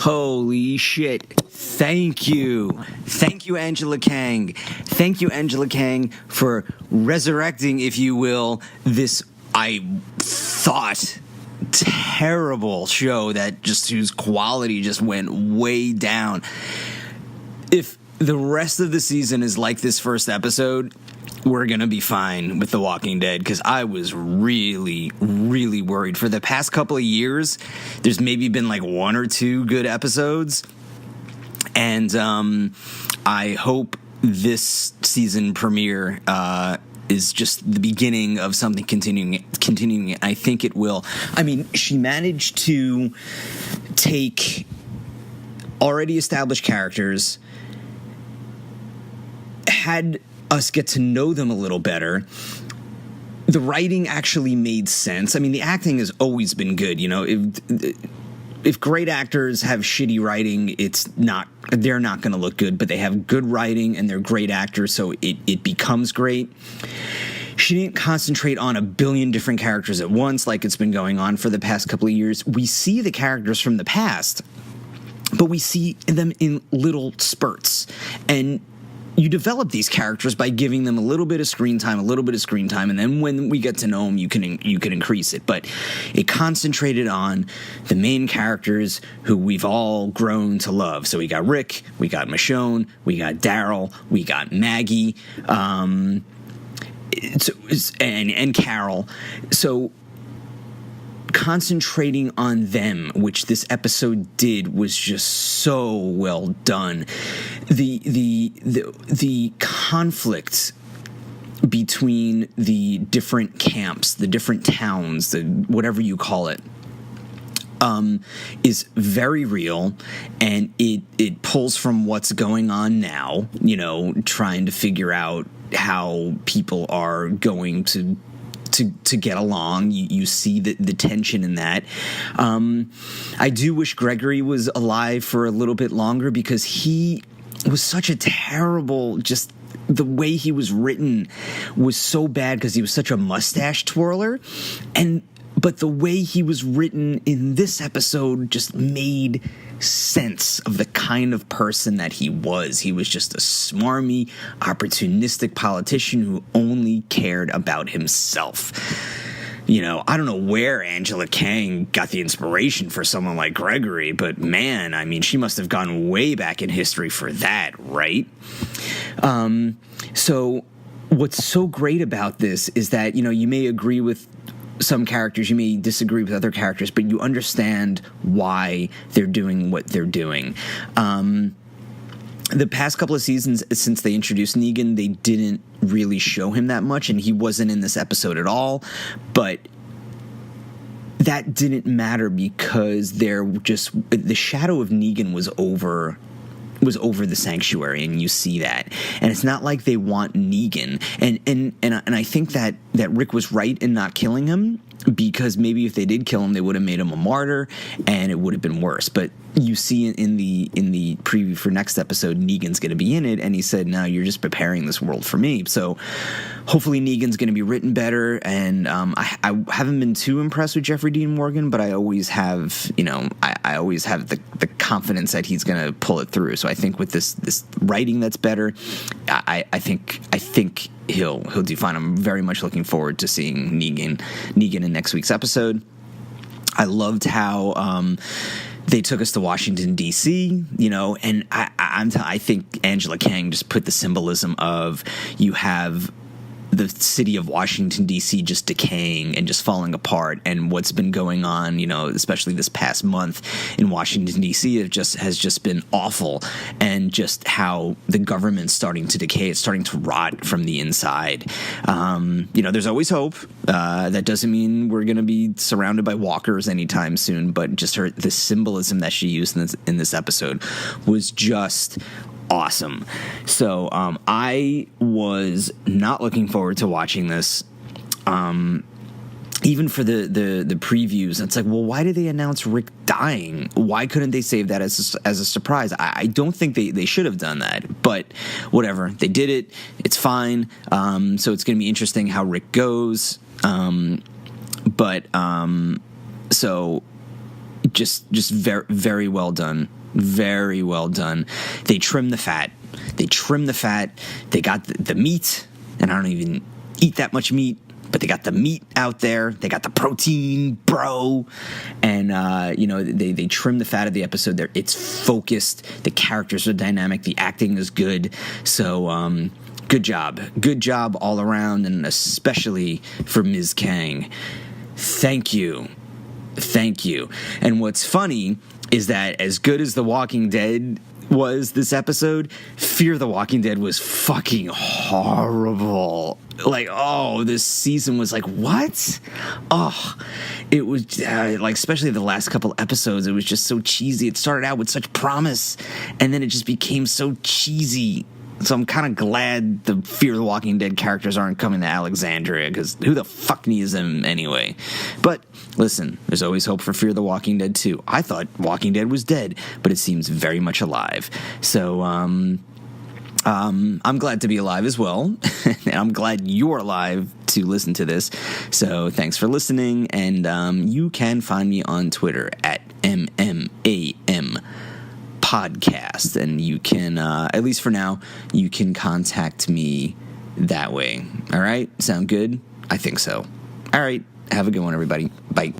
Holy shit. Thank you. Thank you, Angela Kang. Thank you, Angela Kang, for resurrecting, if you will, this, I thought, terrible show that just whose quality just went way down. If the rest of the season is like this first episode, we're going to be fine with The Walking Dead, because I was really, really worried. For the past couple of years, there's maybe been like one or two good episodes, and I hope this season premiere is just the beginning of something continuing. I think it will. I mean, she managed to take already established characters, had us get to know them a little better. The writing actually made sense. I mean, the acting has always been good. You know, if great actors have shitty writing, they're not going to look good, but they have good writing and they're great actors, so it becomes great. She didn't concentrate on a billion different characters at once like it's been going on for the past couple of years. We see the characters from the past, but we see them in little spurts. And you develop these characters by giving them a little bit of screen time, and then when we get to know them, you can increase it. But it concentrated on the main characters who we've all grown to love. So we got Rick, we got Michonne, we got Daryl, we got Maggie, and Carol. So concentrating on them, which this episode did, was just so well done. The conflict between the different camps, the different towns, the whatever you call it, is very real, and it pulls from what's going on now, you know, trying to figure out how people are going to get along. You see the tension in that. I do wish Gregory was alive for a little bit longer, because he was such a terrible, just the way he was written was so bad, because he was such a mustache twirler. But the way he was written in this episode just made sense of the kind of person that he was. He was just a smarmy, opportunistic politician who only cared about himself. You know, I don't know where Angela Kang got the inspiration for someone like Gregory, but man, I mean, she must have gone way back in history for that, right? So what's so great about this is that, you know, you may agree with some characters, you may disagree with other characters, but you understand why they're doing what they're doing. The past couple of seasons, since they introduced Negan, they didn't really show him that much, and he wasn't in this episode at all, but that didn't matter, because the shadow of Negan was over the sanctuary, and you see that. And it's not like they want Negan. And I think that Rick was right in not killing him, because maybe if they did kill him, they would have made him a martyr, and it would have been worse. But you see in the preview for next episode, Negan's going to be in it, and he said, "No, you're just preparing this world for me." So hopefully Negan's going to be written better. And I haven't been too impressed with Jeffrey Dean Morgan, but I always have, you know, I always have the confidence that he's going to pull it through. So I think with this writing that's better, I think he'll do fine. I'm very much looking forward to seeing Negan in next week's episode. I loved how they took us to Washington, D.C., you know, and I think Angela Kang just put the symbolism of, you have the city of Washington, D.C. just decaying and just falling apart, and what's been going on, you know, especially this past month in Washington, D.C. has just been awful, and just how the government's starting to decay. It's starting to rot from the inside. You know, there's always hope. That doesn't mean we're going to be surrounded by walkers anytime soon, but just the symbolism that she used in this episode was just awesome. So I was not looking forward to watching this. Even for the previews, it's like, well, why did they announce Rick dying? Why couldn't they save that as a surprise? I don't think they should have done that, but whatever. They did it. It's fine. So it's going to be interesting how Rick goes. So just very, very well done. Very well done. They trim the fat. They got the meat, and I don't even eat that much meat, but they got the meat out there. They got the protein, bro. And, they trim the fat of the episode there. It's focused. The characters are dynamic. The acting is good. So, good job. Good job all around, and especially for Ms. Kang. Thank you. And what's funny is that as good as The Walking Dead was this episode, Fear the Walking Dead was fucking horrible. Like, this season was like, what? It was especially the last couple episodes, it was just so cheesy. It started out with such promise, and then it just became so cheesy. So I'm kind of glad the Fear the Walking Dead characters aren't coming to Alexandria, because who the fuck needs them anyway? But listen, there's always hope for Fear the Walking Dead 2. I thought Walking Dead was dead, but it seems very much alive. So I'm glad to be alive as well, and I'm glad you're alive to listen to this. So thanks for listening, and you can find me on Twitter at MMAM podcast, and you can, at least for now, you can contact me that way. All right? Sound good? I think so. All right. Have a good one, everybody. Bye.